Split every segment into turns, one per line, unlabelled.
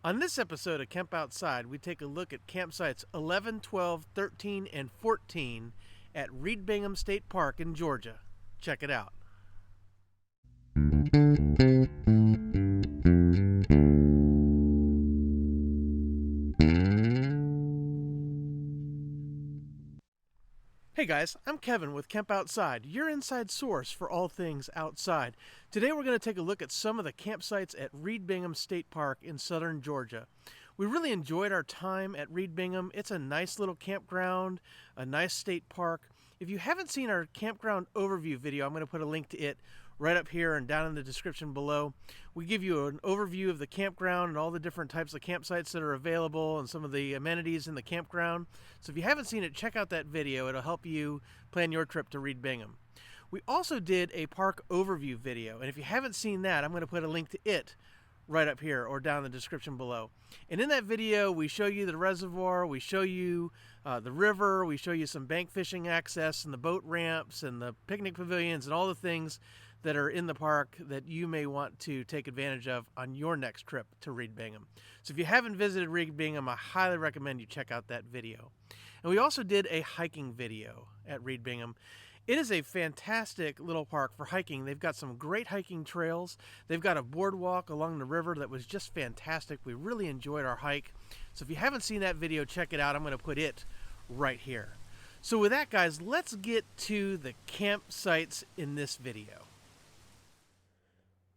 On this episode of Kemp Outside, we take a look at campsites 11, 12, 13, and 14 at Reed Bingham State Park in Georgia. Check it out. Hey guys, I'm Kevin with Kemp Outside, your inside source for all things outside. Today we're going to take a look at some of the campsites at Reed Bingham State Park in southern Georgia. We really enjoyed our time at Reed Bingham. It's a nice little campground, a nice state park. If you haven't seen our campground overview video, I'm going to put a link to it right up here and down in the description below. We give you an overview of the campground and all the different types of campsites that are available and some of the amenities in the campground. So if you haven't seen it, check out that video. It'll help you plan your trip to Reed Bingham. We also did a park overview video, and if you haven't seen that, I'm going to put a link to it right up here or down in the description below. And in that video, we show you the reservoir, we show you the river, we show you some bank fishing access and the boat ramps and the picnic pavilions and all the things that are in the park that you may want to take advantage of on your next trip to Reed Bingham. So if you haven't visited Reed Bingham, I highly recommend you check out that video. And we also did a hiking video at Reed Bingham. It is a fantastic little park for hiking. They've got some great hiking trails. They've got a boardwalk along the river that was just fantastic. We really enjoyed our hike. So if you haven't seen that video, check it out. I'm going to put it right here. So with that, guys, let's get to the campsites in this video.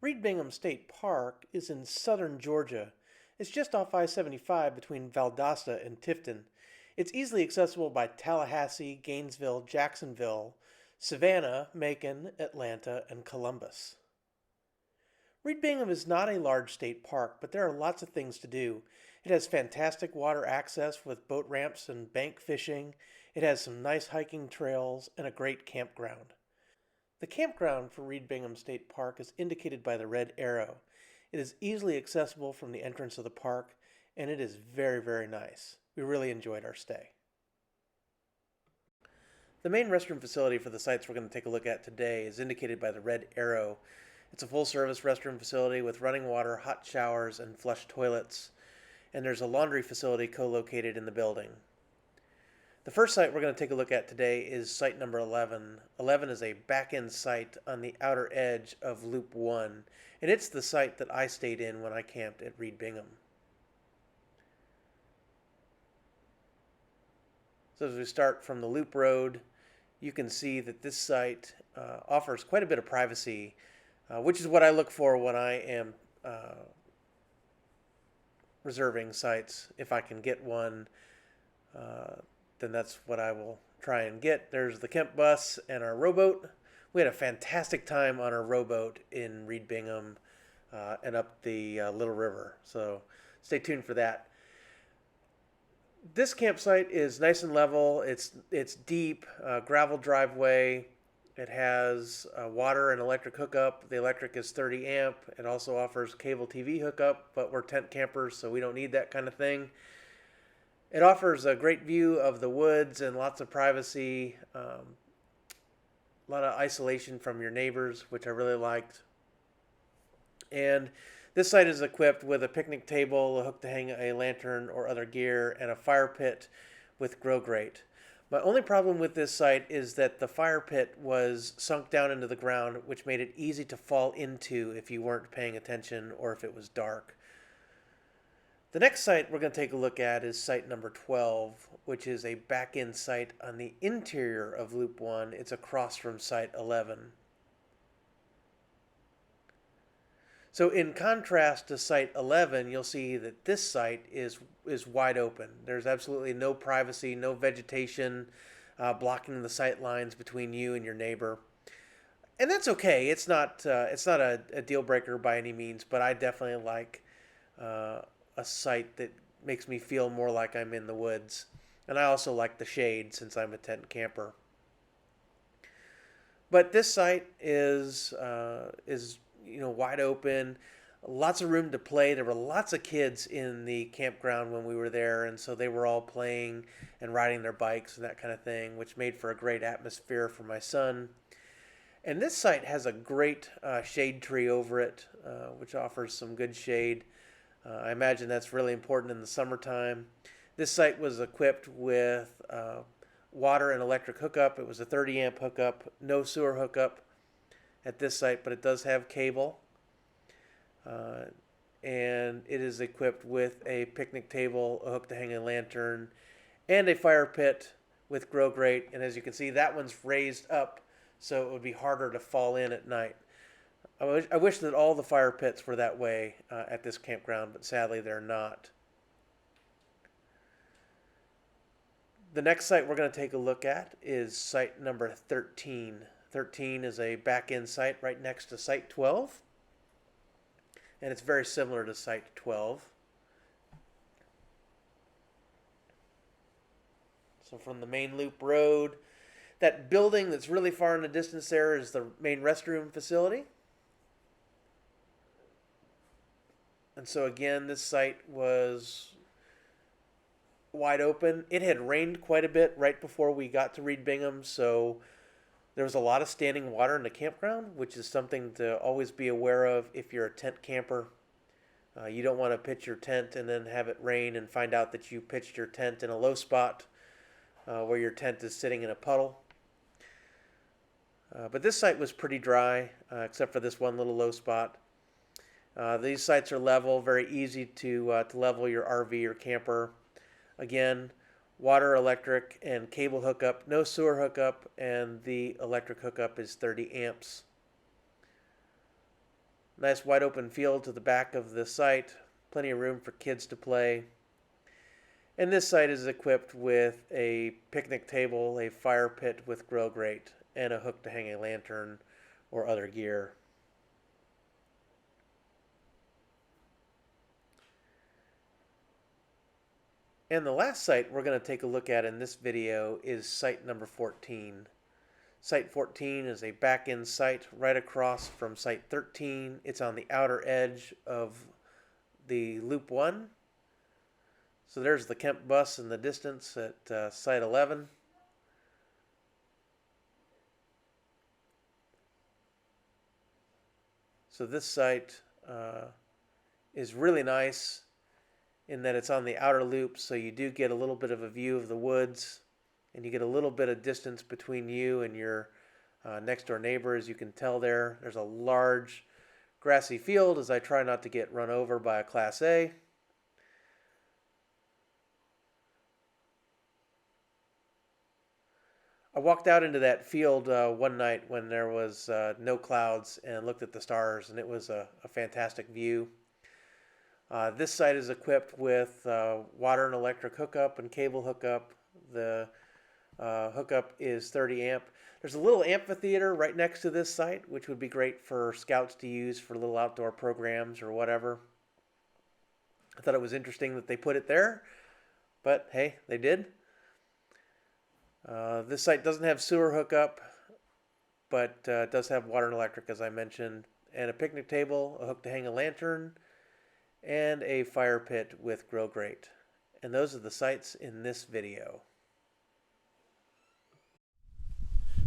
Reed Bingham State Park is in southern Georgia. It's just off I-75 between Valdosta and Tifton. It's easily accessible by Tallahassee, Gainesville, Jacksonville, Savannah, Macon, Atlanta, and Columbus. Reed Bingham is not a large state park, but there are lots of things to do. It has fantastic water access with boat ramps and bank fishing. It has some nice hiking trails and a great campground. The campground for Reed Bingham State Park is indicated by the red arrow. It is easily accessible from the entrance of the park, and it is very, very nice. We really enjoyed our stay. The main restroom facility for the sites we're going to take a look at today is indicated by the red arrow. It's a full-service restroom facility with running water, hot showers, and flush toilets. And there's a laundry facility co-located in the building. The first site we're going to take a look at today is site number 11. 11 is a back-end site on the outer edge of Loop 1, and it's the site that I stayed in when I camped at Reed Bingham. So as we start from the Loop Road, you can see that this site offers quite a bit of privacy, which is what I look for when I am reserving sites. If I can get one, then that's what I will try and get. There's the Kemp bus and our rowboat. We had a fantastic time on our rowboat in Reed Bingham and up the Little River. So stay tuned for that. This campsite is nice and level. It's deep, gravel driveway. It has water and electric hookup. The electric is 30 amp. It also offers cable TV hookup, but we're tent campers, so we don't need that kind of thing. It offers a great view of the woods and lots of privacy, a lot of isolation from your neighbors, which I really liked. And this site is equipped with a picnic table, a hook to hang a lantern or other gear, and a fire pit with grow grate. My only problem with this site is that the fire pit was sunk down into the ground, which made it easy to fall into if you weren't paying attention or if it was dark. The next site we're going to take a look at is site number 12, which is a back-end site on the interior of Loop 1. It's across from site 11. So in contrast to site 11, you'll see that this site is wide open. There's absolutely no privacy, no vegetation blocking the sight lines between you and your neighbor. And that's okay. It's not a deal breaker by any means, but I definitely like a site that makes me feel more like I'm in the woods. And I also like the shade since I'm a tent camper. But this site is wide open, lots of room to play. There were lots of kids in the campground when we were there, and so they were all playing and riding their bikes and that kind of thing, which made for a great atmosphere for my son. And this site has a great shade tree over it, which offers some good shade. I imagine that's really important in the summertime. This site was equipped with water and electric hookup. It was a 30 amp hookup, no sewer hookup at this site, but it does have cable. And it is equipped with a picnic table, a hook to hang a lantern, and a fire pit with grill grate. And as you can see, that one's raised up so it would be harder to fall in at night. I wish that all the fire pits were that way at this campground, but sadly they're not. The next site we're going to take a look at is site number 13. 13 is a back-end site right next to site 12, and it's very similar to site 12. So from the main loop road, that building that's really far in the distance there is the main restroom facility. And so again, this site was wide open. It had rained quite a bit right before we got to Reed Bingham, so there was a lot of standing water in the campground, which is something to always be aware of if you're a tent camper. You don't want to pitch your tent and then have it rain and find out that you pitched your tent in a low spot where your tent is sitting in a puddle. But this site was pretty dry, except for this one little low spot. These sites are level, very easy to level your RV or camper. Again, water, electric, and cable hookup, no sewer hookup, and the electric hookup is 30 amps. Nice wide open field to the back of the site, plenty of room for kids to play. And this site is equipped with a picnic table, a fire pit with grill grate, and a hook to hang a lantern or other gear. And the last site we're going to take a look at in this video is site number 14. Site 14 is a back-end site right across from site 13. It's on the outer edge of the Loop 1. So there's the Kemp bus in the distance at site 11. So this site is really nice in that it's on the outer loop, so you do get a little bit of a view of the woods, and you get a little bit of distance between you and your next door neighbor. As you can tell there's a large grassy field as I try not to get run over by a Class A. I walked out into that field one night when there was no clouds and looked at the stars, and it was a fantastic view. This site is equipped with water and electric hookup and cable hookup. The hookup is 30 amp. There's a little amphitheater right next to this site, which would be great for scouts to use for little outdoor programs or whatever. I thought it was interesting that they put it there, but hey, they did. This site doesn't have sewer hookup, but it does have water and electric, as I mentioned, and a picnic table, a hook to hang a lantern, and a fire pit with grill grate. And those are the sites in this video.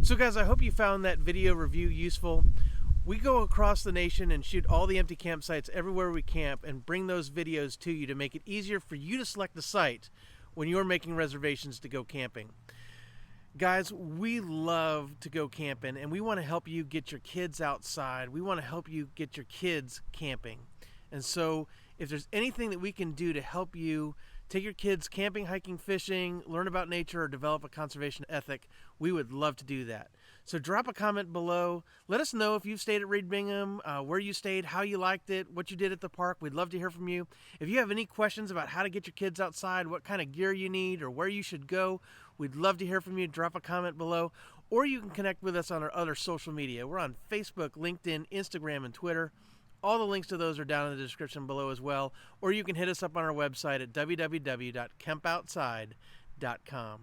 So guys, I hope you found that video review useful. We go across the nation and shoot all the empty campsites everywhere we camp and bring those videos to you to make it easier for you to select a site when you're making reservations to go camping. Guys, we love to go camping, and we want to help you get your kids outside. We want to help you get your kids camping. And so if there's anything that we can do to help you take your kids camping, hiking, fishing, learn about nature, or develop a conservation ethic, we would love to do that. So drop a comment below. Let us know if you've stayed at Reed Bingham, where you stayed, how you liked it, what you did at the park. We'd love to hear from you. If you have any questions about how to get your kids outside, what kind of gear you need, or where you should go, we'd love to hear from you. Drop a comment below. Or you can connect with us on our other social media. We're on Facebook, LinkedIn, Instagram, and Twitter. All the links to those are down in the description below as well. Or you can hit us up on our website at www.kempoutside.com.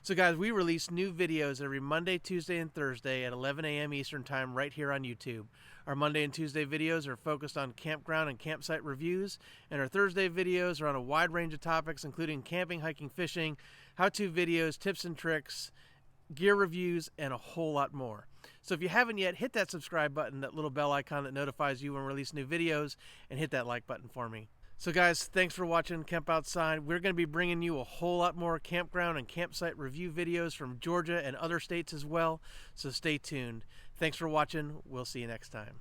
So guys, we release new videos every Monday, Tuesday, and Thursday at 11 a.m. Eastern Time right here on YouTube. Our Monday and Tuesday videos are focused on campground and campsite reviews, and our Thursday videos are on a wide range of topics, including camping, hiking, fishing, how-to videos, tips and tricks, gear reviews, and a whole lot more. So if you haven't yet, hit that subscribe button, that little bell icon that notifies you when we release new videos, and hit that like button for me. So guys, thanks for watching Kemp Outside. We're going to be bringing you a whole lot more campground and campsite review videos from Georgia and other states as well, so stay tuned. Thanks for watching. We'll see you next time.